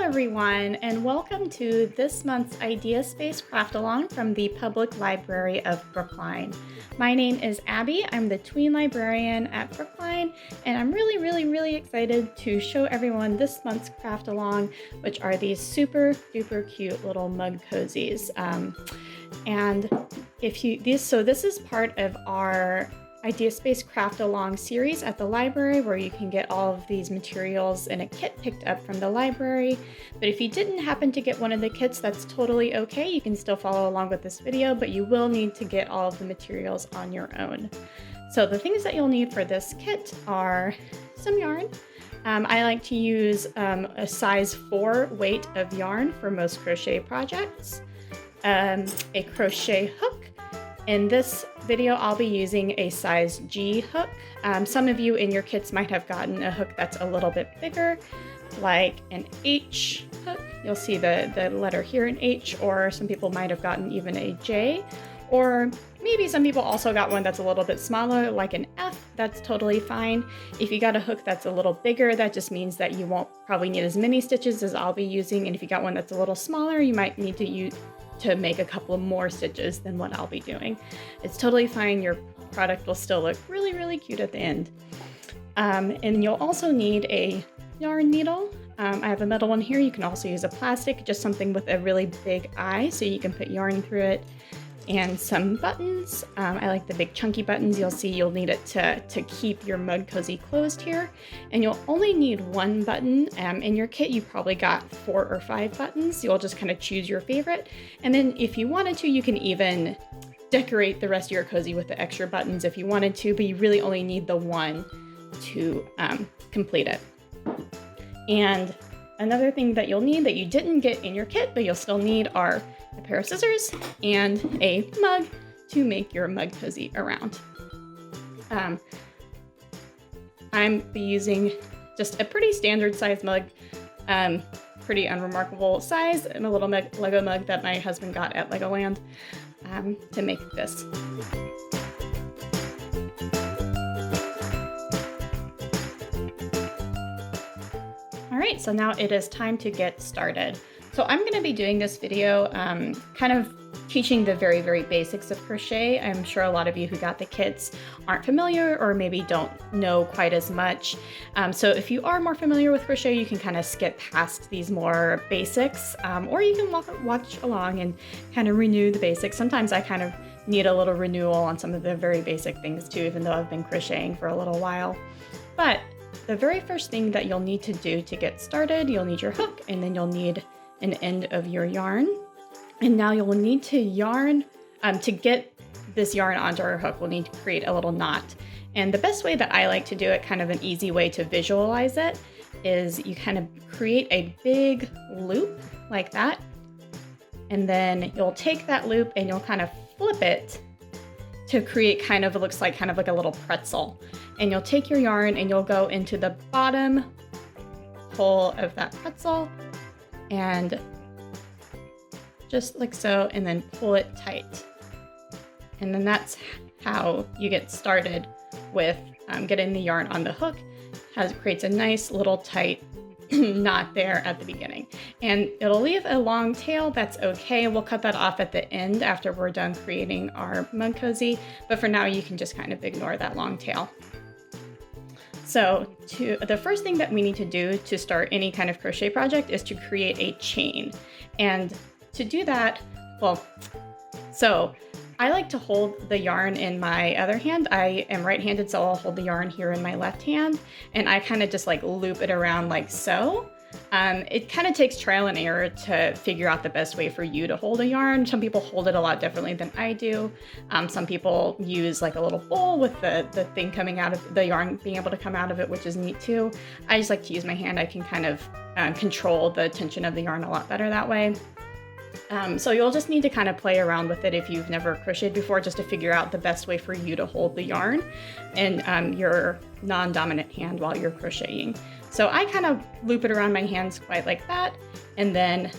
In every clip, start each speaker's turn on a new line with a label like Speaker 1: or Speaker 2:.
Speaker 1: everyone, and welcome to this month's ideaSPACE craft along from the Public Library of Brookline. My name is Abby. I'm the tween librarian at Brookline, and I'm really excited to show everyone this month's craft along, which are these super duper cute little mug cozies. This is part of our ideaSPACE craft along series at the library, where you can get all of these materials in a kit picked up from the library. But if you didn't happen to get one of the kits, that's totally okay. You can still follow along with this video, but you will need to get all of the materials on your own. So the things that you'll need for this kit are some yarn. I like to use a size 4 weight of yarn for most crochet projects, a crochet hook. In this video, I'll be using a size G hook. Some of you in your kits might have gotten a hook that's a little bit bigger, like an H hook. You'll see the letter here in H, or some people might have gotten even a J, or maybe some people also got one that's a little bit smaller, like an F. That's totally fine. If you got a hook that's a little bigger, that just means that you won't probably need as many stitches as I'll be using. And if you got one that's a little smaller, you might need to make a couple of more stitches than what I'll be doing. It's totally fine. Your product will still look really cute at the end. And you'll also need a yarn needle. I have a metal one here. You can also use a plastic, just something with a really big eye so you can put yarn through it. And some buttons. I like the big chunky buttons. You'll see you'll need it to keep your mug cozy closed here. And you'll only need one button. In your kit, you probably got 4 or 5 buttons. You'll just kind of choose your favorite. And then if you wanted to, you can even decorate the rest of your cozy with the extra buttons if you wanted to, but you really only need the one to complete it. And another thing that you'll need that you didn't get in your kit, but you'll still need, are a pair of scissors and a mug to make your mug cozy around. I'm using just a pretty standard size mug, pretty unremarkable size, and a little Lego mug that my husband got at Legoland to make this. All right, so now it is time to get started. So I'm going to be doing this video kind of teaching the very basics of crochet. I'm sure a lot of you who got the kits aren't familiar or maybe don't know quite as much. So if you are more familiar with crochet, you can kind of skip past these more basics, or you can watch along and kind of renew the basics. Sometimes I kind of need a little renewal on some of the very basic things too, even though I've been crocheting for a little while. But the very first thing that you'll need to do to get started, you'll need your hook, and then you'll need an end of your yarn. And now you'll need to yarn, to get this yarn onto our hook, we'll need to create a little knot. And the best way that I like to do it, kind of an easy way to visualize it, is you kind of create a big loop like that. And then you'll take that loop and you'll kind of flip it to create kind of, it looks like kind of like a little pretzel. And you'll take your yarn and you'll go into the bottom hole of that pretzel, and just like so, and then pull it tight. And then that's how you get started with getting the yarn on the hook. Creates a nice little tight knot there at the beginning. And it'll leave a long tail, that's okay. We'll cut that off at the end after we're done creating our mug cozy, but for now you can just kind of ignore that long tail. So the first thing that we need to do to start any kind of crochet project is to create a chain. And to do that, so I like to hold the yarn in my other hand. I am right-handed, so I'll hold the yarn here in my left hand, and I kind of just like loop it around like so. It kind of takes trial and error to figure out the best way for you to hold a yarn. Some people hold it a lot differently than I do. Some people use like a little bowl with the thing coming out of the yarn, being able to come out of it, which is neat too. I just like to use my hand. I can kind of control the tension of the yarn a lot better that way. So you'll just need to kind of play around with it if you've never crocheted before, just to figure out the best way for you to hold the yarn in your non-dominant hand while you're crocheting. So I kind of loop it around my hands quite like that, and then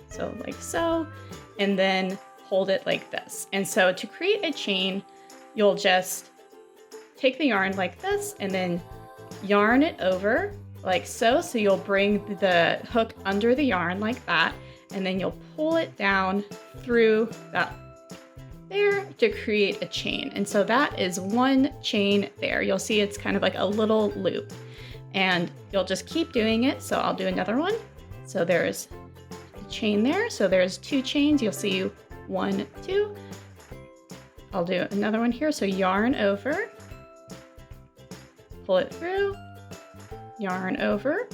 Speaker 1: so like so, and then hold it like this. And so to create a chain, you'll just take the yarn like this and then yarn it over like so. So you'll bring the hook under the yarn like that, and then you'll pull it down through that there to create a chain. And so that is one chain there. You'll see it's kind of like a little loop, and you'll just keep doing it. So I'll do another one. So there's a chain there. So there's 2 chains. You'll see 1, 2. I'll do another one here. So yarn over, pull it through, yarn over,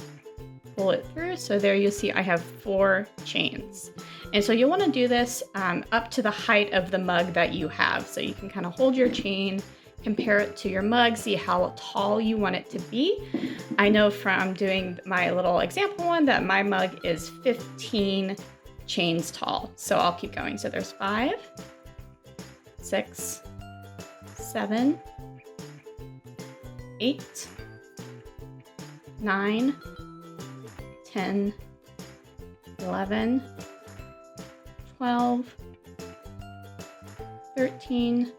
Speaker 1: pull it through. So there you see I have 4 chains. And so you'll want to do this up to the height of the mug that you have. So you can kind of hold your chain, compare it to your mug, see how tall you want it to be. I know from doing my little example one that my mug is 15 chains tall. So I'll keep going. So there's 5, 6, 7, 8, 9, 10, 11, 12, 13,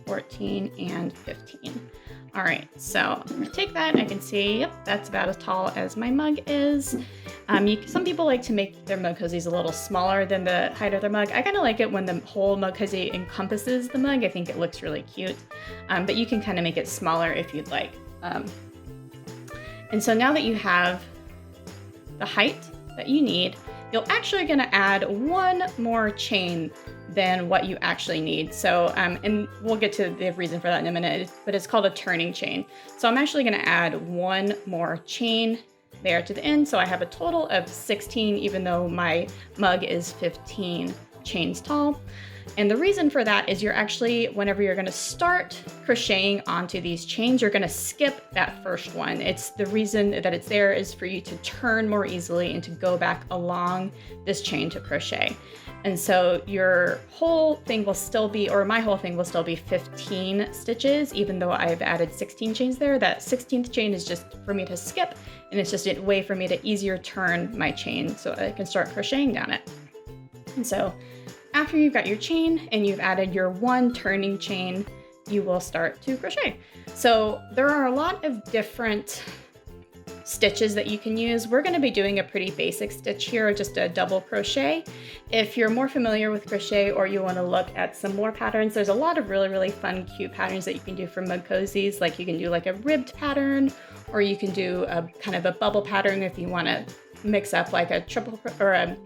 Speaker 1: 14, and 15. All right, so take that and I can see, yep, that's about as tall as my mug is. Some people like to make their mug cozies a little smaller than the height of their mug. I kind of like it when the whole mug cozy encompasses the mug. I think it looks really cute, but you can kind of make it smaller if you'd like. And so now that you have the height that you need, you're actually going to add 1 more chain than what you actually need. So, and we'll get to the reason for that in a minute, but it's called a turning chain. So I'm actually going to add 1 more chain there to the end. So I have a total of 16, even though my mug is 15 chains tall. And the reason for that is you're actually, whenever you're going to start crocheting onto these chains, you're going to skip that first one. It's the reason that it's there is for you to turn more easily and to go back along this chain to crochet. And so your whole thing will still be, or my whole thing will still be 15 stitches, even though I've added 16 chains there. That 16th chain is just for me to skip, and it's just a way for me to easier turn my chain so I can start crocheting down it. And so after you've got your chain and you've added your 1 turning chain, you will start to crochet. So there are a lot of different stitches that you can use. We're going to be doing a pretty basic stitch here, just a double crochet. If you're more familiar with crochet or you want to look at some more patterns, there's a lot of really fun, cute patterns that you can do for mug cozies. Like you can do like a ribbed pattern, or you can do a kind of a bubble pattern if you want to mix up like a triple or a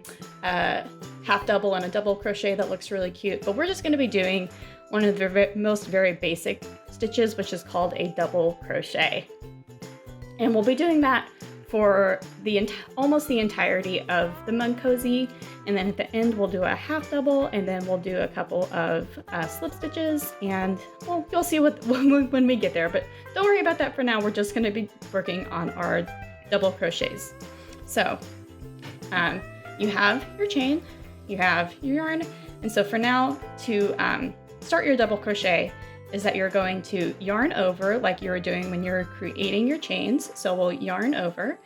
Speaker 1: half double and a double crochet that looks really cute. But we're just going to be doing one of the most very basic stitches, which is called a double crochet. And we'll be doing that for almost the entirety of the mug cozy. And then at the end, we'll do a half double, and then we'll do a couple of slip stitches. And well, you'll see when we get there, but don't worry about that for now. We're just going to be working on our double crochets. So you have your chain, you have your yarn. And so for now, to start your double crochet, is that you're going to yarn over like you were doing when you're creating your chains. So we'll yarn over,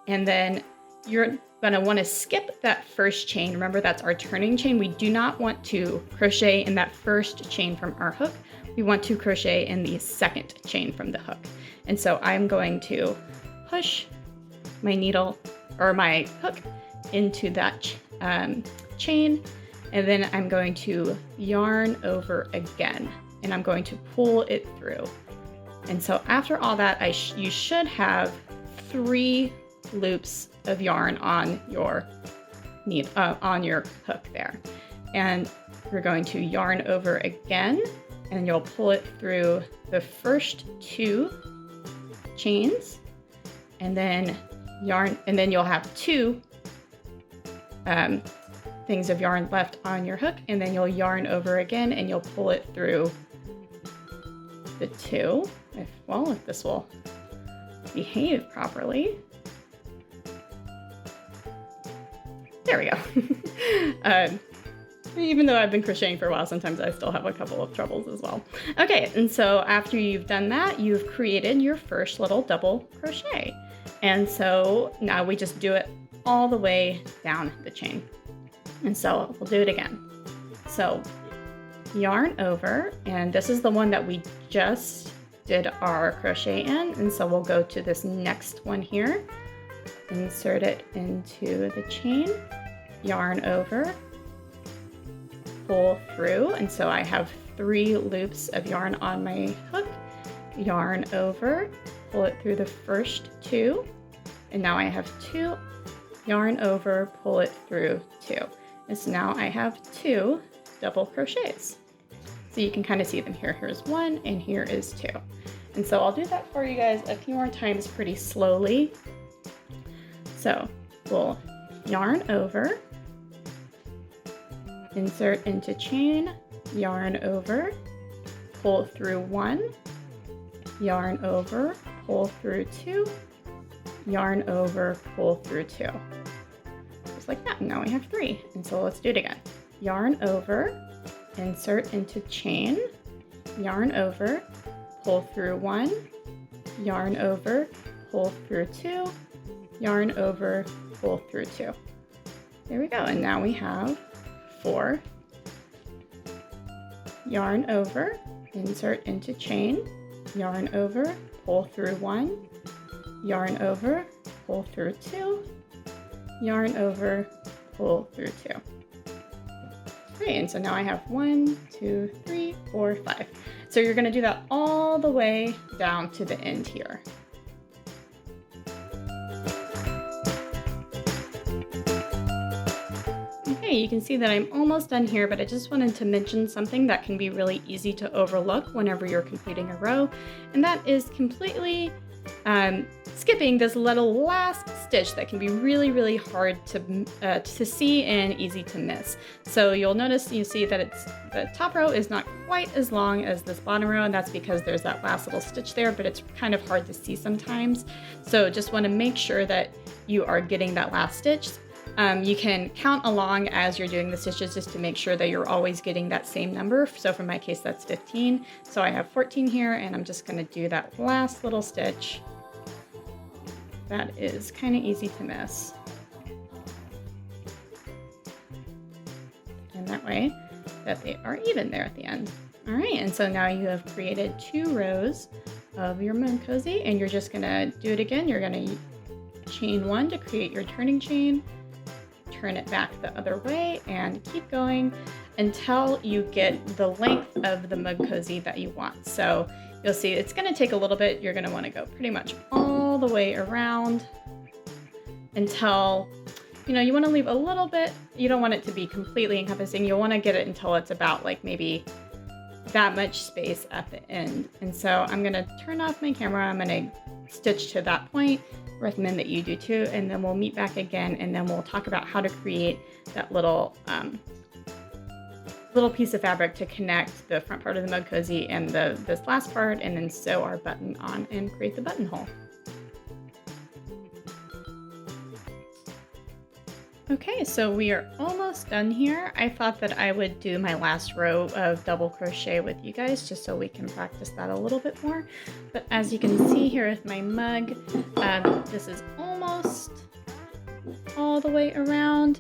Speaker 1: and then you're gonna wanna skip that first chain. Remember, that's our turning chain. We do not want to crochet in that first chain from our hook. We want to crochet in the second chain from the hook. And so I'm going to push my needle or my hook into that chain, and then I'm going to yarn over again, and I'm going to pull it through. And so after all that, you should have 3 loops of yarn on your hook there. And we're going to yarn over again, and you'll pull it through the first 2 chains, and then yarn, and then you'll have 2 things of yarn left on your hook, and then you'll yarn over again, and you'll pull it through the 2, if this will behave properly. There we go. Even though I've been crocheting for a while, sometimes I still have a couple of troubles as well. Okay, and so after you've done that, you've created your first little double crochet. And so now we just do it all the way down the chain. And so we'll do it again. So yarn over, and this is the one that we just did our crochet in, and so we'll go to this next one here, insert it into the chain, yarn over, pull through, and so I have 3 loops of yarn on my hook, yarn over, pull it through the first 2, and now I have 2, yarn over, pull it through 2. And so now I have 2 double crochets. So you can kind of see them here. Here's 1 and here is 2. And so I'll do that for you guys a few more times pretty slowly. So we'll yarn over, insert into chain, yarn over, pull through 1, yarn over, pull through 2, yarn over, pull through 2. Just like that. And now we have 3. And so let's do it again. Yarn over, insert into chain, yarn over, pull through 1, yarn over, pull through 2, yarn over, pull through 2. There we go. And now we have 4. Yarn over, insert into chain, yarn over, pull through 1, yarn over, pull through 2, yarn over, pull through 2. Great, and so now I have 1, 2, 3, 4, 5. So you're going to do that all the way down to the end here. Okay, you can see that I'm almost done here, but I just wanted to mention something that can be really easy to overlook whenever you're completing a row, and that is completely skipping this little last stitch that can be really hard to see and easy to miss. So you'll notice, you see that the top row is not quite as long as this bottom row, and that's because there's that last little stitch there, but it's kind of hard to see sometimes. So just want to make sure that you are getting that last stitch. You can count along as you're doing the stitches just to make sure that you're always getting that same number. So for my case, that's 15. So I have 14 here, and I'm just going to do that last little stitch. That is kind of easy to miss. And that way that they are even there at the end. All right, and so now you have created 2 rows of your mug cozy, and you're just gonna do it again. You're gonna chain 1 to create your turning chain, turn it back the other way, and keep going until you get the length of the mug cozy that you want. So you'll see it's going to take a little bit. You're going to want to go pretty much all the way around until, you want to leave a little bit. You don't want it to be completely encompassing. You'll want to get it until it's about like maybe that much space at the end. And so I'm going to turn off my camera. I'm going to stitch to that point. Recommend that you do too, and then we'll meet back again, and then we'll talk about how to create that little piece of fabric to connect the front part of the mug cozy and this last part, and then sew our button on and create the buttonhole. Okay, so we are almost done here. I thought that I would do my last row of double crochet with you guys just so we can practice that a little bit more. But as you can see here with my mug, this is almost all the way around.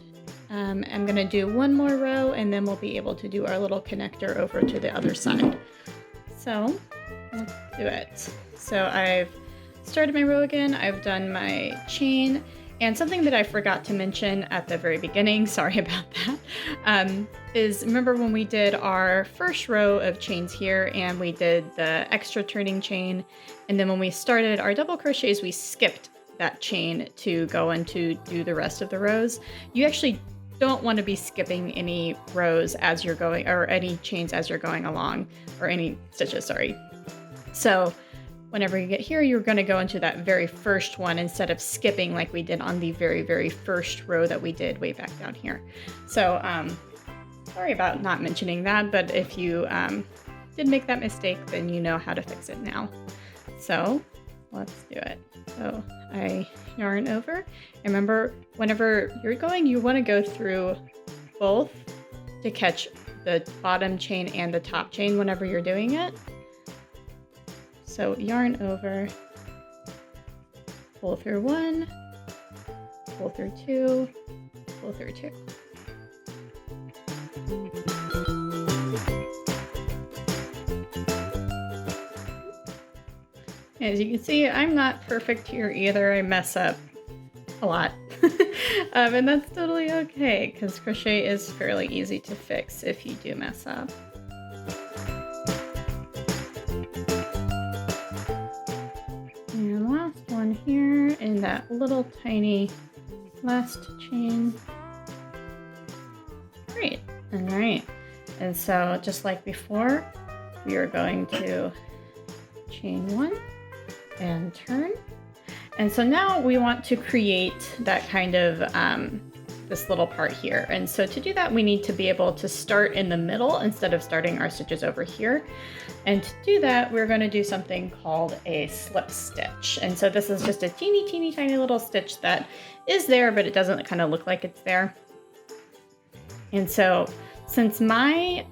Speaker 1: I'm gonna do one more row, and then we'll be able to do our little connector over to the other side. So let's do it. So I've started my row again. I've done my chain. And something that I forgot to mention at the very beginning, sorry about that, is remember when we did our first row of chains here and we did the extra turning chain, and then when we started our double crochets, we skipped that chain to go into do the rest of the rows. You actually don't want to be skipping any rows as you're going, or any chains as you're going along, or any stitches, sorry. So whenever you get here, you're going to go into that very first one instead of skipping like we did on the very first row that we did way back down here. So sorry about not mentioning that, but if you did make that mistake, then you know how to fix it now. So let's do it. So I yarn over. And remember, whenever you're going, you want to go through both to catch the bottom chain and the top chain whenever you're doing it. So yarn over, pull through 1, pull through 2, pull through 2. As you can see, I'm not perfect here either. I mess up a lot. And that's totally okay, because crochet is fairly easy to fix if you do mess up. And last one here in that little tiny last chain. Great. All right. And so just like before, we are going to chain one and turn. And so now we want to create that kind of this little part here. And so to do that, we need to be able to start in the middle instead of starting our stitches over here. And to do that, we're going to do something called a slip stitch. And so this is just a teeny, teeny, tiny little stitch that is there, but it doesn't kind of look like it's there. And so since my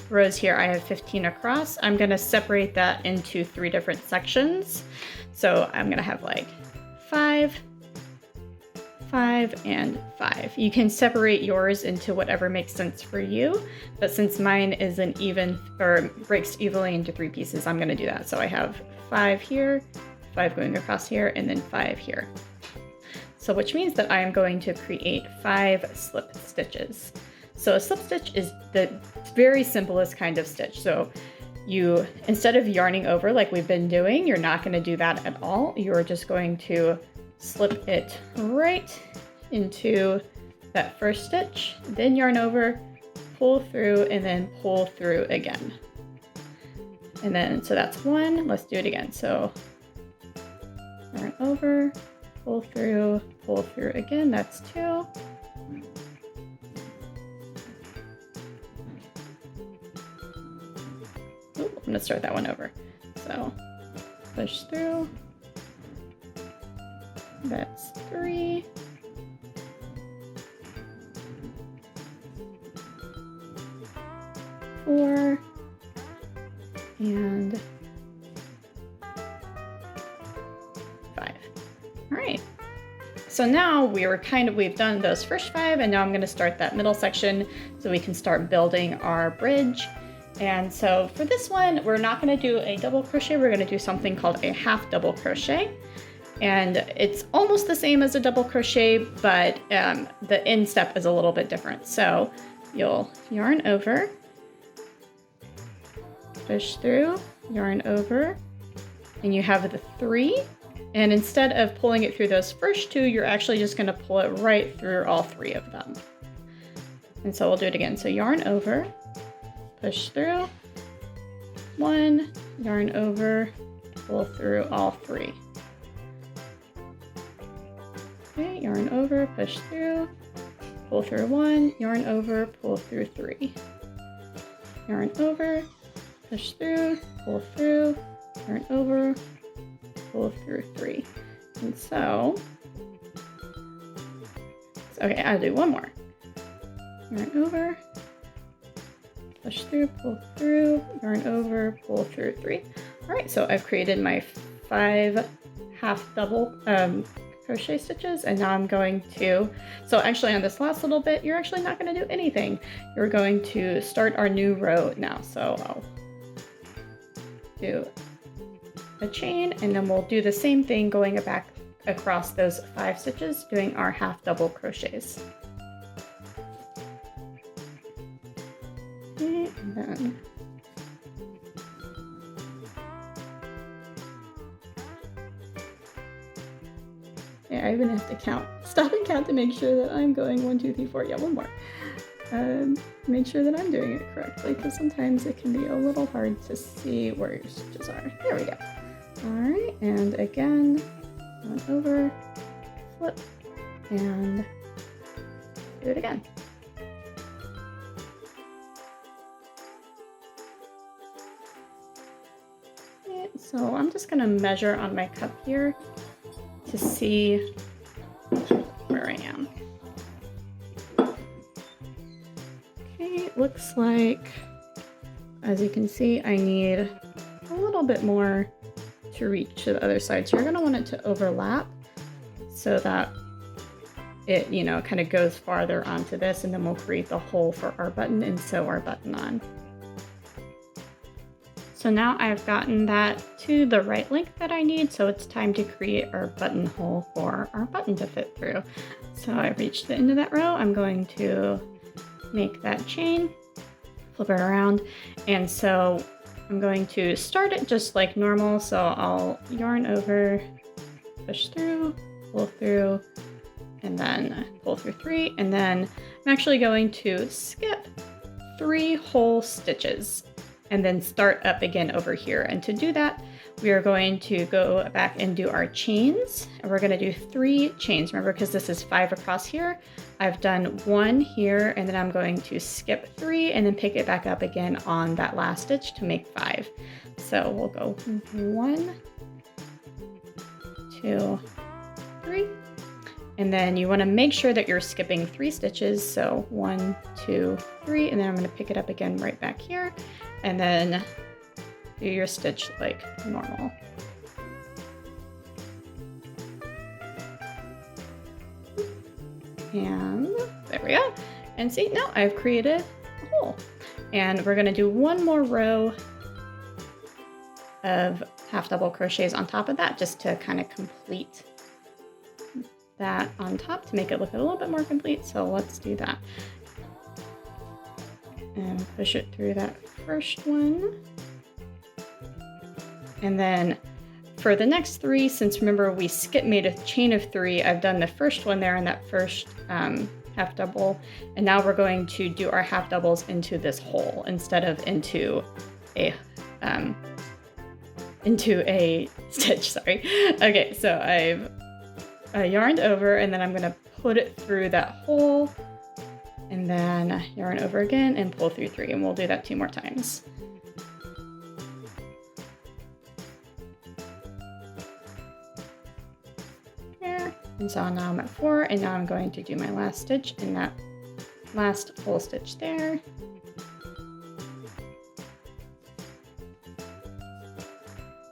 Speaker 1: rows here, I have 15 across, I'm going to separate that into 3 different sections. So I'm going to have like 5, 5, and 5. You can separate yours into whatever makes sense for you, but since mine is an even, or breaks evenly into 3 pieces, I'm going to do that. So I have 5 here, 5 going across here, and then 5 here. So which means that I am going to create 5 slip stitches. So a slip stitch is the very simplest kind of stitch. So you, instead of yarning over like we've been doing, you're not going to do that at all. You're just going to slip it right into that first stitch, then yarn over, pull through, and then pull through again. And then, so that's 1. Let's do it again. So yarn over, pull through again. That's 2. Ooh, I'm going to start that one over. So push through. That's 3. 4. And 5. All right. So now we've done those first 5, and now I'm going to start that middle section so we can start building our bridge. And so for this one, we're not going to do a double crochet. We're going to do something called a half double crochet. And it's almost the same as a double crochet, but the end step is a little bit different. So you'll yarn over, push through, yarn over, and you have the 3. And instead of pulling it through those first 2, you're actually just going to pull it right through all 3 of them. And so we'll do it again. So yarn over, push through, 1, yarn over, pull through all 3. Okay, yarn over, push through, pull through 1, yarn over, pull through 3. Yarn over, push through, pull through, yarn over, pull through 3. And so okay, I'll do one more. Yarn over, push through, pull through, yarn over, pull through 3. All right, so I've created my 5 half double crochet stitches, and now I'm going to, so actually on this last little bit, you're actually not going to do anything. You're going to start our new row now. So I'll do a chain, and then we'll do the same thing going back across those 5 stitches, doing our half double crochets. Okay, and then yeah, I even have to count, stop and count to make sure that I'm going 1, 2, 3, 4. Yeah, one more. Make sure that I'm doing it correctly, because sometimes it can be a little hard to see where your stitches are. There we go. All right, and again, run over, flip, and do it again. Okay, so I'm just gonna measure on my cup here to see where I am. Okay, it looks like, as you can see, I need a little bit more to reach to the other side. So you're gonna want it to overlap so that it, you know, kind of goes farther onto this, and then we'll create the hole for our button and sew our button on. So now I've gotten that to the right length that I need, so it's time to create our buttonhole for our button to fit through. So I've reached the end of that row. I'm going to make that chain, flip it around, and so I'm going to start it just like normal. So I'll yarn over, push through, pull through, and then pull through 3, and then I'm actually going to skip 3 whole stitches and then start up again over here. And to do that, we are going to go back and do our chains, and we're going to do 3 chains. Remember, because this is 5 across here, I've done 1 here, and then I'm going to skip 3 and then pick it back up again on that last stitch to make 5. So we'll go 1, 2, 3. And then you want to make sure that you're skipping 3 stitches. So 1, 2, 3, and then I'm going to pick it up again right back here, and then do your stitch like normal. And there we go. And see, now I've created a hole. And we're going to do 1 more row of half double crochets on top of that, just to kind of complete that on top to make it look a little bit more complete. So let's do that. And push it through that first one. And then for the next 3, since remember we made a chain of 3, I've done the first one there in that first half double, and now we're going to do our half doubles into this hole instead of into a stitch, sorry. Okay, so I've yarned over, and then I'm going to put it through that hole, and then yarn over again and pull through 3, and we'll do that 2 more times. There, and so now I'm at 4, and now I'm going to do my last stitch in that last full stitch there.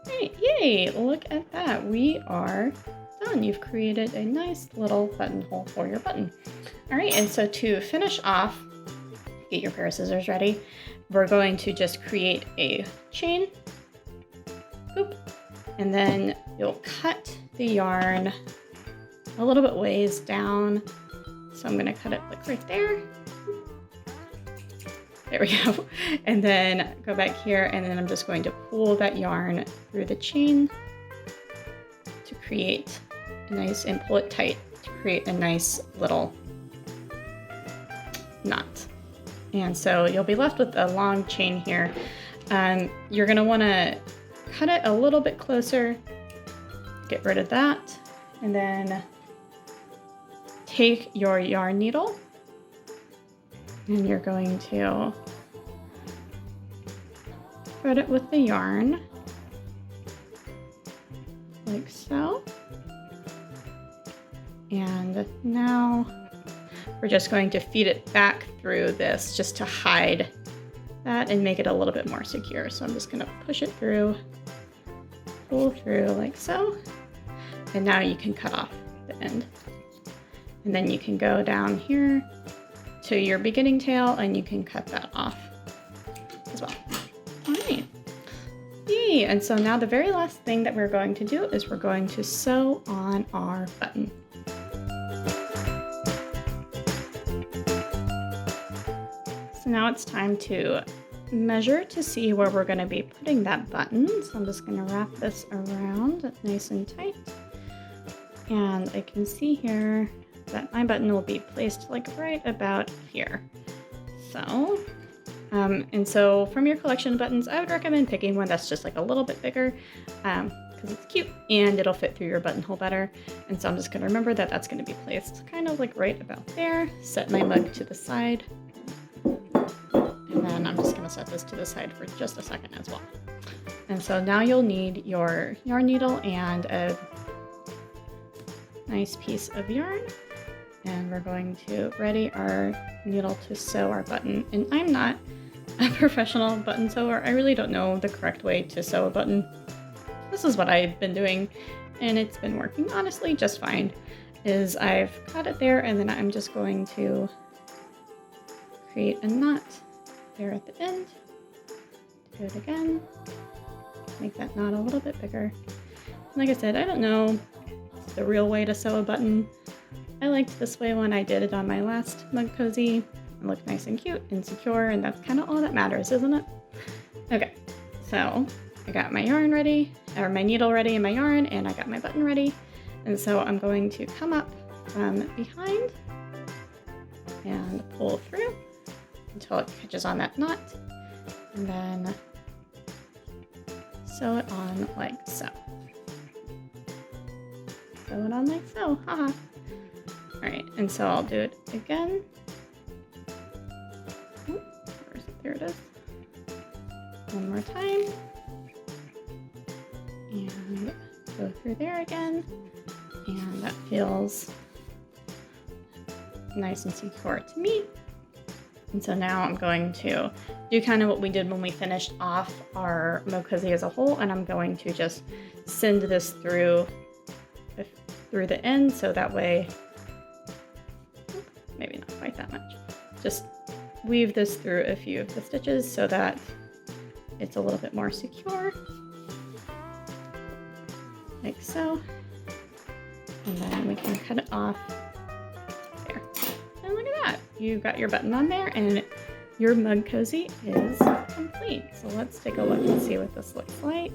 Speaker 1: Great, yay, look at that, we are done. You've created a nice little buttonhole for your button. All right, and so to finish off, get your pair of scissors ready. We're going to just create a chain, boop, and then you'll cut the yarn a little bit ways down. So I'm gonna cut it like right there. There we go. And then go back here, and then I'm just going to pull that yarn through the chain to create a nice, and pull it tight to create a nice little knot. And so you'll be left with a long chain here. You're gonna wanna cut it a little bit closer, get rid of that, and then take your yarn needle, and you're going to thread it with the yarn, like so. And now we're just going to feed it back through this just to hide that and make it a little bit more secure. So I'm just gonna push it through, pull through like so. And now you can cut off the end. And then you can go down here to your beginning tail, and you can cut that off as well. All right. Yay! And so now the very last thing that we're going to do is we're going to sew on our button. So now it's time to measure to see where we're going to be putting that button. So I'm just going to wrap this around nice and tight. And I can see here that my button will be placed like right about here. So, and so from your collection of buttons, I would recommend picking one that's just like a little bit bigger because it's cute and it'll fit through your buttonhole better. And so I'm just going to remember that that's going to be placed kind of like right about there. Set my mug to the side. And then I'm just going to set this to the side for just a second as well. And so now you'll need your yarn needle and a nice piece of yarn. And we're going to ready our needle to sew our button. And I'm not a professional button sewer. I really don't know the correct way to sew a button. This is what I've been doing, and it's been working honestly just fine. Is I've got it there, and then I'm just going to create a knot there at the end to Do it again. Make that knot a little bit bigger. Like I said, I don't know the real way to sew a button. I liked this way when I did it on my last mug cozy. It looked nice and cute and secure, and that's kind of all that matters, isn't it? Okay, so I got my yarn ready, or my needle ready and my yarn, and I got my button ready. And so I'm going to come up from behind and pull through until it catches on that knot, and then sew it on like so. Sew it on like so, haha. Alright, and so I'll do it again. Oh, where is it? There it is. One more time. And go through there again. And that feels nice and secure to me. And so now I'm going to do kind of what we did when we finished off our mug cozy as a whole, and I'm going to just send this through the end, so that way, maybe not quite that much, just weave this through a few of the stitches so that it's a little bit more secure, like so, and then we can cut it off there. And look at that, you got your button on there and your mug cozy is complete. So let's take a look and see what this looks like.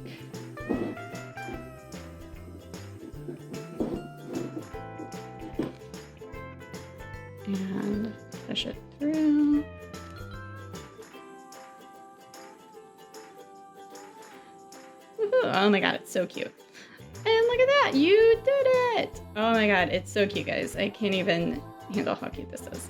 Speaker 1: And push it through. Woohoo. Oh my god, it's so cute. And look at that, you did it! Oh my god, it's so cute, guys. I can't even handle how cute this is.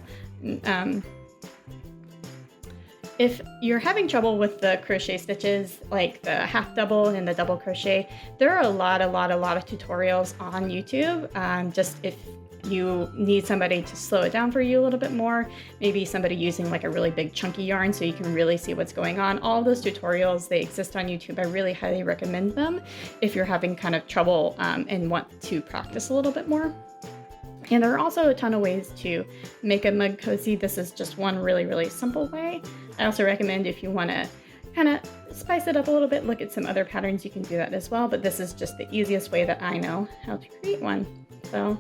Speaker 1: If you're having trouble with the crochet stitches, like the half double and the double crochet, there are a lot of tutorials on YouTube. Just if you need somebody to slow it down for you a little bit more, maybe somebody using like a really big chunky yarn so you can really see what's going on. All of those tutorials, they exist on YouTube. I really highly recommend them if you're having kind of trouble and want to practice a little bit more. And there are also a ton of ways to make a mug cozy. This is just one really simple way. I also recommend if you want to kind of spice it up a little bit, look at some other patterns, you can do that as well. But this is just the easiest way that I know how to create one. So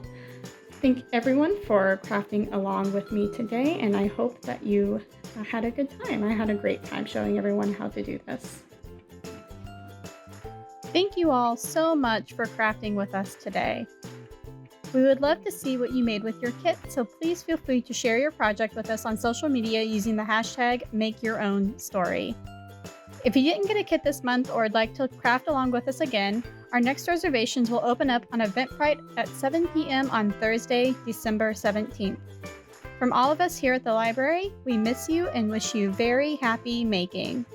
Speaker 1: thank everyone for crafting along with me today, and I hope that you had a good time. I had a great time showing everyone how to do this. Thank you all so much for crafting with us today. We would love to see what you made with your kit, so please feel free to share your project with us on social media using the hashtag #MakeYourOwnStory. If you didn't get a kit this month or would like to craft along with us again, our next reservations will open up on Eventbrite at 7 p.m. on Thursday, December 17th. From all of us here at the library, we miss you and wish you very happy making.